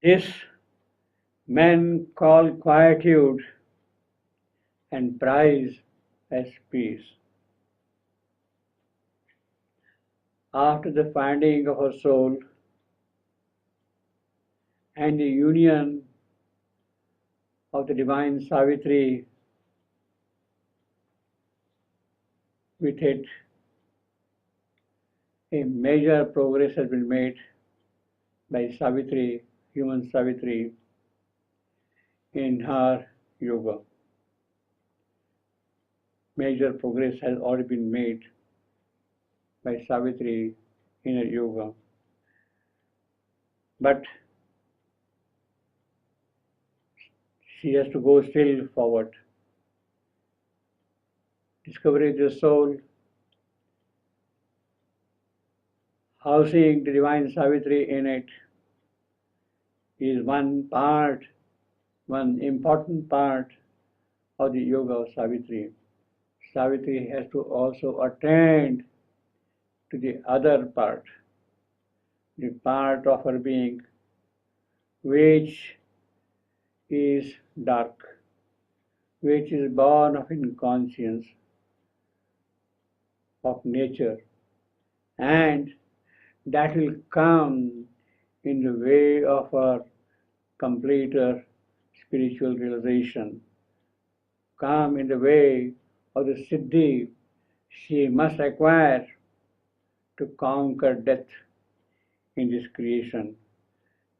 This men call quietude and prize as peace. After the finding of her soul and the union of the divine Savitri with it, a major progress has been made by Savitri, human Savitri, in her yoga. Major progress has already been made by Savitri in her yoga. But she has to go still forward. Discovery of the soul, housing the divine Savitri in it, is one part, one important part of the yoga of Savitri. Savitri has to also attend to the other part, the part of her being which is dark, which is born of inconscience of nature, and that will come in the way of her completer spiritual realization, come in the way of the siddhi she must acquire to conquer death in this creation.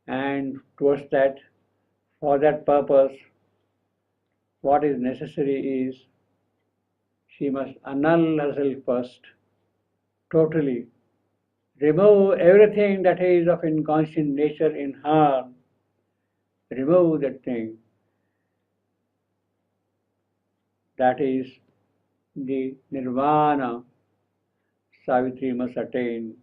And towards that, for that purpose, what is necessary is she must annul herself first, totally. Remove everything that is of inconscient nature in her. Remove that thing. That is the nirvana Savitri must attain.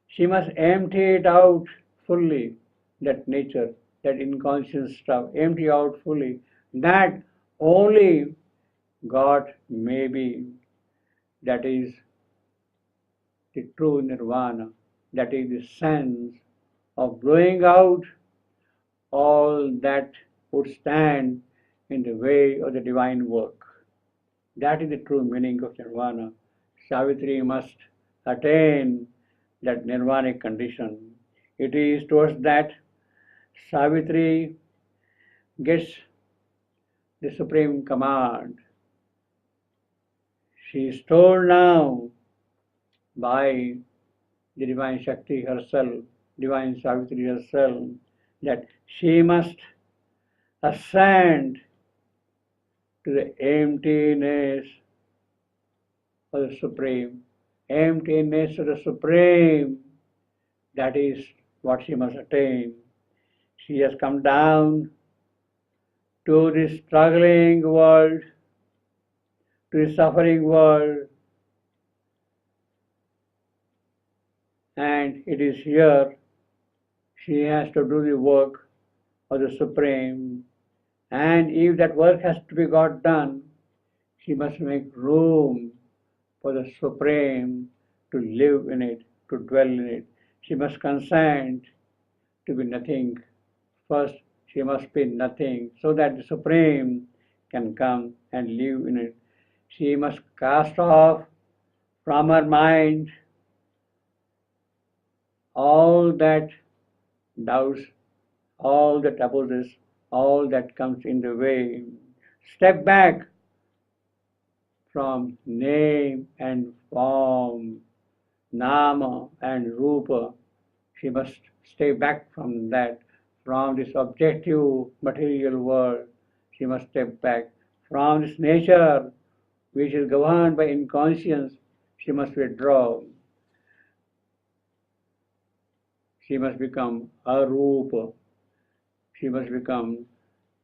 She must empty it out fully, that nature, that inconscient stuff, empty out fully. That only God may be. That is the true nirvana. That is the sense of blowing out all that would stand in the way of the divine work. That is the true meaning of nirvana. Savitri must attain that nirvanic condition. It is towards that Savitri gets the supreme command. She is told now by the divine Shakti herself, divine Savitri herself, that she must ascend to the emptiness of the Supreme. Emptiness of the Supreme, that is what she must attain. She has come down to this struggling world, to the suffering world, and it is here she has to do the work of the Supreme. And if that work has to be got done, she must make room for the Supreme to live in it, to dwell in it. She must consent to be nothing. First, she must be nothing so that the Supreme can come and live in it. She must cast off from her mind all that doubts, all that opposes, all that comes in the way. Step back from name and form, nama and rupa. She must stay back from that, from this objective material world. She must step back from this nature which is governed by inconscience. She must withdraw. She must become arupa. She must become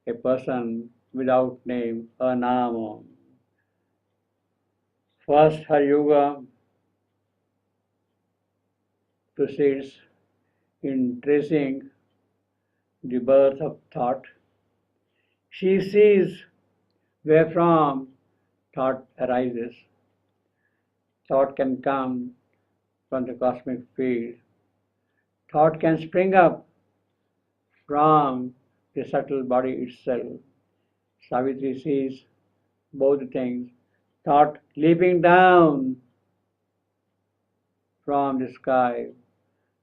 a person without name, anama. First, her yoga proceeds in tracing the birth of thought. She sees where from thought arises. Thought can come from the cosmic field. Thought can spring up from the subtle body itself. Savitri sees both things. Thought leaping down from the sky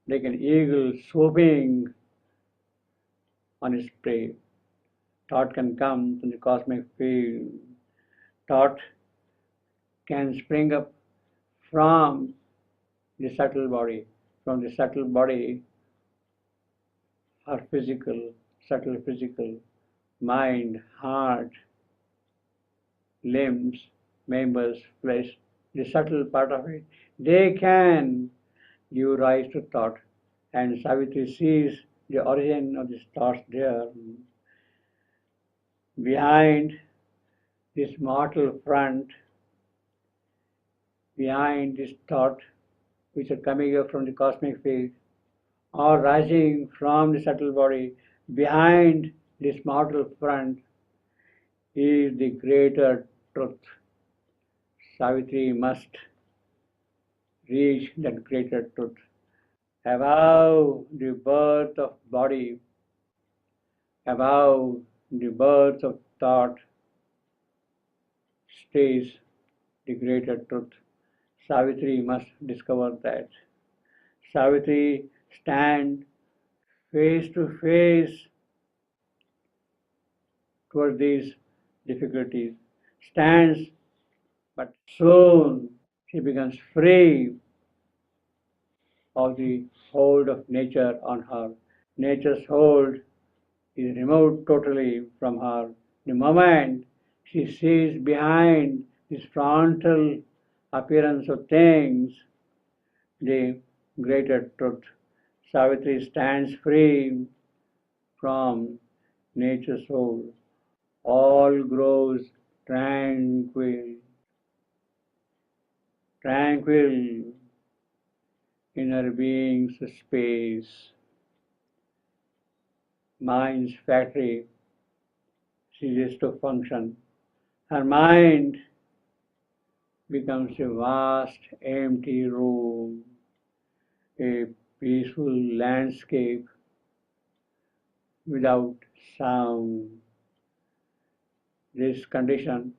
like an eagle swooping on its prey. Thought can come from the cosmic field. Thought can spring up from the subtle body. From the subtle body, our physical, subtle physical, mind, heart, limbs, members, flesh, the subtle part of it, they can give rise to thought. And Savitri sees the origin of these thoughts there. Behind this mortal front, behind this thought, which are coming up from the cosmic field, or rising from the subtle body, behind this mortal front is the greater truth. Savitri must reach that greater truth. Above the birth of body, above the birth of thought, stays the greater truth. Savitri must discover that. Savitri stands face to face towards these difficulties, stands, but soon she becomes free of the hold of nature on her. Nature's hold is removed totally from her. The moment she sees behind this frontal appearance of things the greater truth, Savitri stands free from nature's hold. All grows tranquil, tranquil in her being's space. Mind's factory ceases to function. Her mind becomes a vast empty room, a peaceful landscape without sound. This condition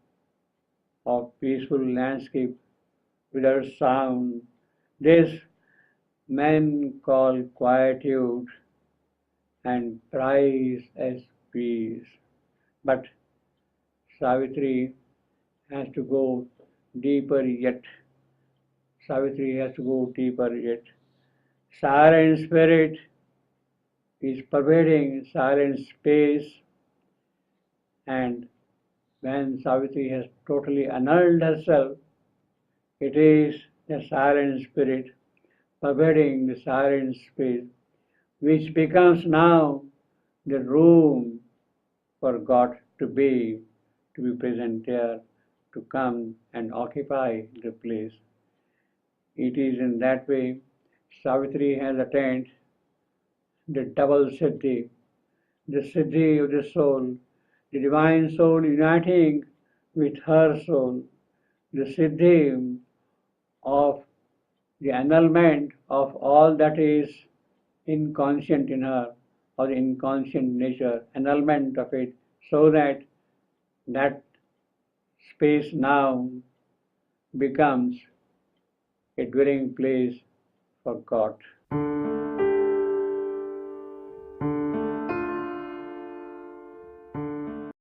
of peaceful landscape without sound, this men call quietude and prize as peace. But Savitri has to go deeper yet. Savitri has to go deeper yet. Silent spirit is pervading silent space, and when Savitri has totally annulled herself, it is the silent spirit pervading the silent space, which becomes now the room for God to be present there, to come and occupy the place. It is in that way Savitri has attained the double siddhi, the siddhi of the soul, the divine soul uniting with her soul, the siddhi of the annulment of all that is inconscient in her, or the inconscient nature, annulment of it, so that that space now becomes a dwelling place for God.